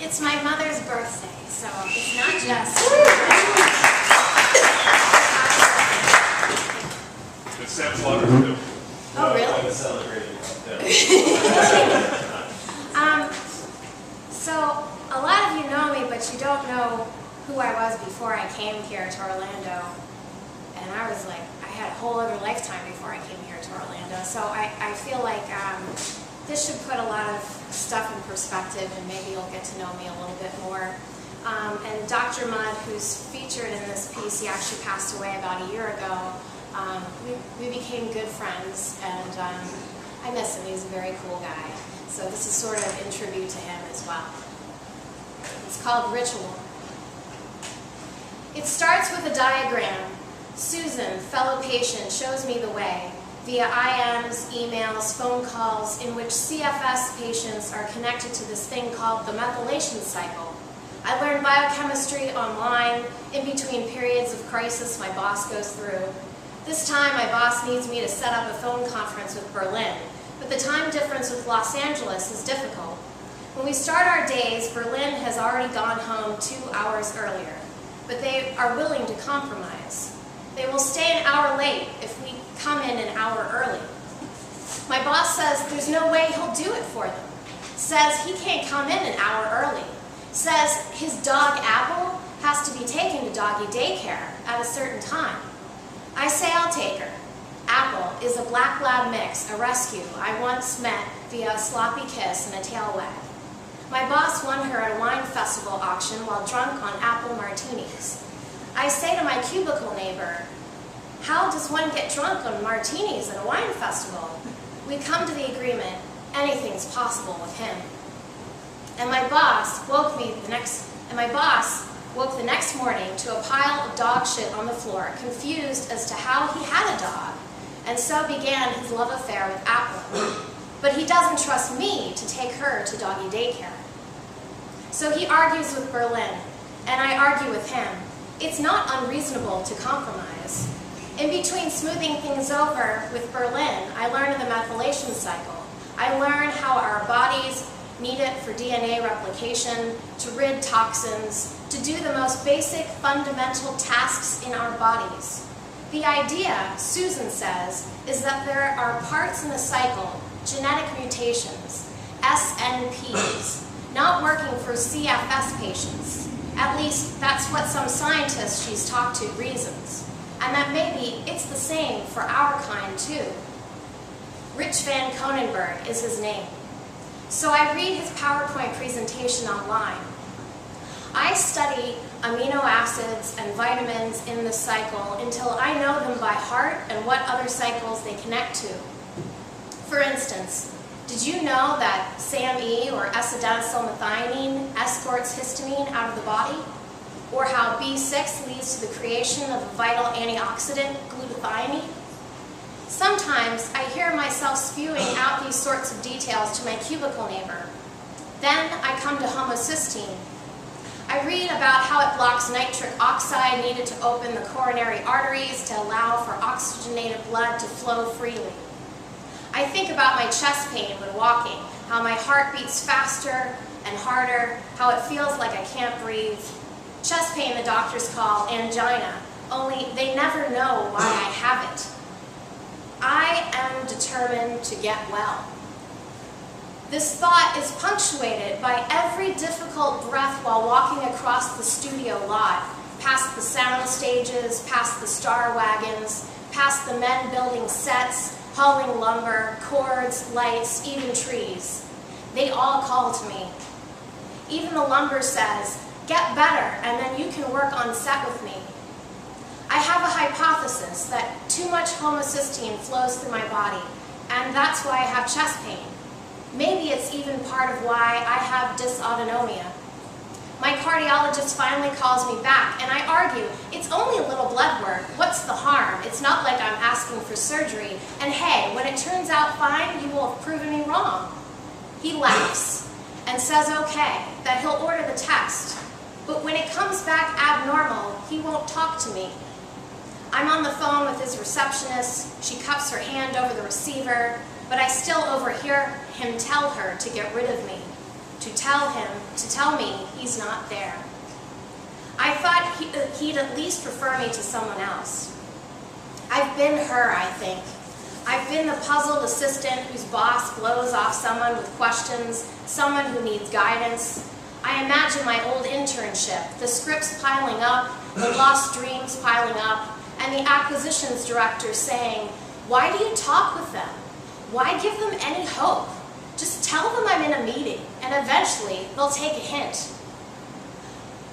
It's my mother's birthday, so it's not just... It's Sam's Slaughter too. Oh, really? I'm celebrating. So, a lot of you know me, but you don't know who I was before I came here to Orlando. And I was like, I had a whole other lifetime before I came here to Orlando. So I feel like this should put a lot of stuff in perspective, and maybe you'll get to know me a little bit more. And Dr. Mudd, who's featured in this piece, he actually passed away about a year ago. We became good friends, and I miss him. He's a very cool guy. So this is sort of in tribute to him as well. It's called Ritual. It starts with a diagram. Susan, fellow patient, shows me the way via IMs, emails, phone calls, in which CFS patients are connected to this thing called the methylation cycle. I learned biochemistry online in between periods of crisis my boss goes through. This time my boss needs me to set up a phone conference with Berlin, but the time difference with Los Angeles is difficult. When we start our days, Berlin has already gone home 2 hours earlier, but they are willing to compromise. They will stay an hour late if we come in an hour early. My boss says there's no way he'll do it for them. Says he can't come in an hour early. Says his dog Apple has to be taken to doggy daycare at a certain time. I say I'll take her. Apple is a black lab mix, a rescue I once met via a sloppy kiss and a tail wag. My boss won her at a wine festival auction while drunk on apple martinis. I say to my cubicle neighbor, how does one get drunk on martinis at a wine festival? We come to the agreement, anything's possible with him. And my boss woke the next morning to a pile of dog shit on the floor, confused as to how he had a dog, and so began his love affair with Apple. But he doesn't trust me to take her to doggy daycare. So he argues with Berlin, and I argue with him. It's not unreasonable to compromise. In between smoothing things over with Berlin, I learn of the methylation cycle. I learn how our bodies need it for DNA replication, to rid toxins, to do the most basic fundamental tasks in our bodies. The idea, Susan says, is that there are parts in the cycle, genetic mutations, SNPs, not working for CFS patients. At least that's what some scientists she's talked to reasons. And that maybe it's the same for our kind too. Rich Van Konenberg is his name. So I read his PowerPoint presentation online. I study amino acids and vitamins in the cycle until I know them by heart and what other cycles they connect to. For instance, did you know that SAMe, or S-adenosylmethionine, escorts histamine out of the body? Or how B6 leads to the creation of a vital antioxidant, glutathione? Sometimes I hear myself spewing out these sorts of details to my cubicle neighbor. Then I come to homocysteine. I read about how it blocks nitric oxide needed to open the coronary arteries to allow for oxygenated blood to flow freely. I think about my chest pain when walking, how my heart beats faster and harder, how it feels like I can't breathe. Chest pain the doctors call angina, only they never know why I have it. I am determined to get well. This thought is punctuated by every difficult breath while walking across the studio lot, past the sound stages, past the star wagons, past the men building sets, hauling lumber, cords, lights, even trees. They all call to me. Even the lumber says, get better, and then you can work on set with me. I have a hypothesis that too much homocysteine flows through my body, and that's why I have chest pain. Maybe it's even part of why I have dysautonomia. My cardiologist finally calls me back, and I argue, it's only a little blood work. What's the harm? It's not like I'm asking for surgery. And hey, when it turns out fine, you will have proven me wrong. He laughs and says okay, that he'll order the test. But when it comes back abnormal, he won't talk to me. I'm on the phone with his receptionist. She cups her hand over the receiver, but I still overhear him tell her to get rid of me. to tell me he's not there. I thought he'd at least refer me to someone else. I've been her, I think. I've been the puzzled assistant whose boss blows off someone with questions, someone who needs guidance. I imagine my old internship, the scripts piling up, the lost dreams piling up, and the acquisitions director saying, "Why do you talk with them? Why give them any hope? Just tell them I'm in a meeting, and eventually they'll take a hint."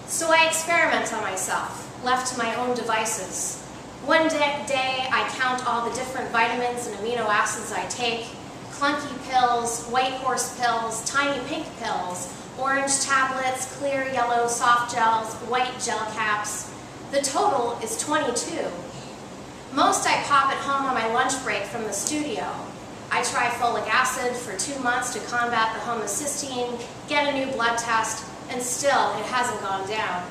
So I experiment on myself, left to my own devices. One day I count all the different vitamins and amino acids I take, clunky pills, white horse pills, tiny pink pills, orange tablets, clear yellow soft gels, white gel caps. The total is 22. Most I pop at home on my lunch break from the studio. I try folic acid for 2 months to combat the homocysteine, get a new blood test, and still it hasn't gone down.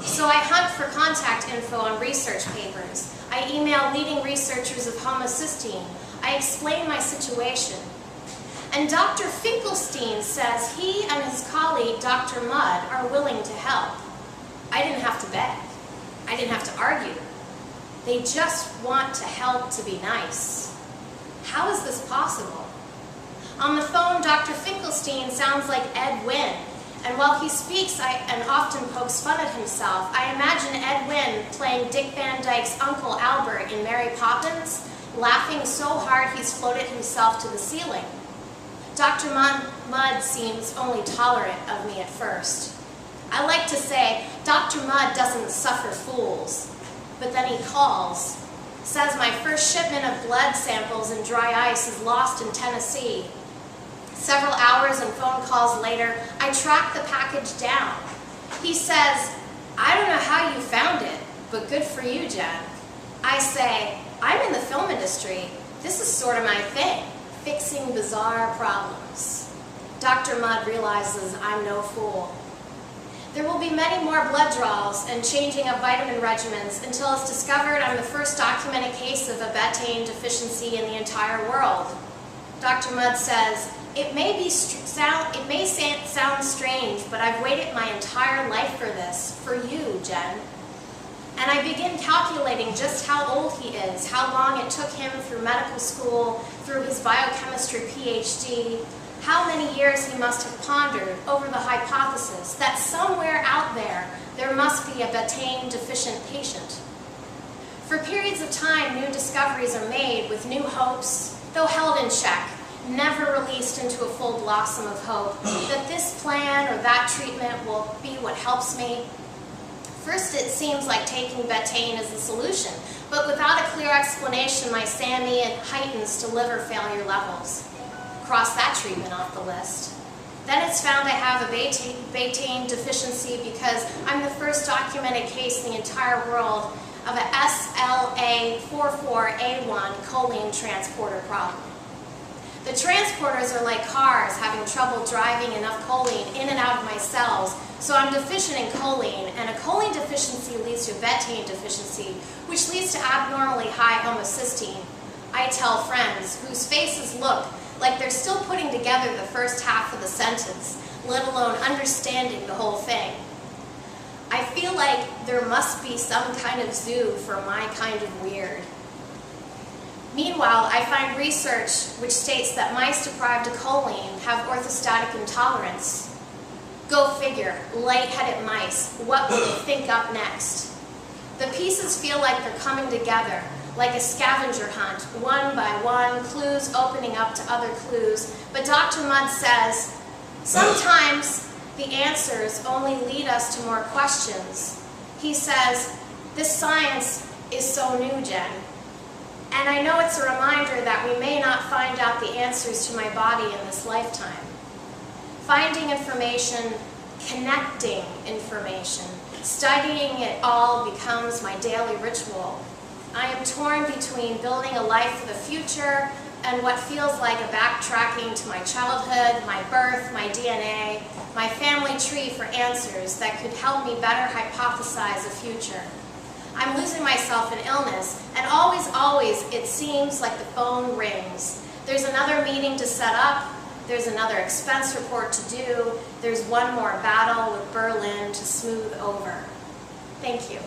So I hunt for contact info on research papers. I email leading researchers of homocysteine. I explain my situation. And Dr. Finkelstein says he and his colleague, Dr. Mudd, are willing to help. I didn't have to beg. I didn't have to argue. They just want to help to be nice. How is this possible? On the phone, Dr. Finkelstein sounds like Ed Wynn. And while he speaks and often pokes fun at himself, I imagine Ed Wynn playing Dick Van Dyke's Uncle Albert in Mary Poppins, laughing so hard he's floated himself to the ceiling. Dr. Mudd seems only tolerant of me at first. I like to say, Dr. Mudd doesn't suffer fools. But then he calls, says my first shipment of blood samples and dry ice is lost in Tennessee. Several hours and phone calls later, I track the package down. He says, "I don't know how you found it, but good for you, Jen." I say, "I'm in the film industry. This is sort of my thing, fixing bizarre problems." Dr. Mudd realizes I'm no fool. There will be many more blood draws and changing of vitamin regimens until it's discovered I'm the first documented case of a betaine deficiency in the entire world. Dr. Mudd says, It may sound strange, but I've waited my entire life for this, for you, Jen." And I begin calculating just how old he is, how long it took him through medical school, through his biochemistry PhD, how many years he must have pondered over the hypothesis that somewhere out there must be a betaine deficient patient. For periods of time, new discoveries are made with new hopes, though held in check, never released into a full blossom of hope, that this plan or that treatment will be what helps me. First, it seems like taking betaine is the solution, but without a clear explanation, my SAMI heightens to liver failure levels. Cross that treatment off the list. Then it's found I have a betaine deficiency because I'm the first documented case in the entire world of a SLA44A1 choline transporter problem. The transporters are like cars having trouble driving enough choline in and out of my cells, so I'm deficient in choline, and a choline deficiency leads to betaine deficiency, which leads to abnormally high homocysteine. I tell friends whose faces look like they're still putting together the first half of the sentence, let alone understanding the whole thing. I feel like there must be some kind of zoo for my kind of weird. Meanwhile, I find research which states that mice deprived of choline have orthostatic intolerance. Go figure, light-headed mice, what will they think up next? The pieces feel like they're coming together, like a scavenger hunt, one by one, clues opening up to other clues. But Dr. Mudd says, sometimes the answers only lead us to more questions. He says, this science is so new, Jen. And I know it's a reminder that we may not find out the answers to my body in this lifetime. Finding information, connecting information, studying it all becomes my daily ritual. I am torn between building a life for the future and what feels like a backtracking to my childhood, my birth, my DNA, my family tree for answers that could help me better hypothesize a future. I'm losing myself in illness, and always, it seems like the phone rings. There's another meeting to set up. There's another expense report to do. There's one more battle with Berlin to smooth over. Thank you.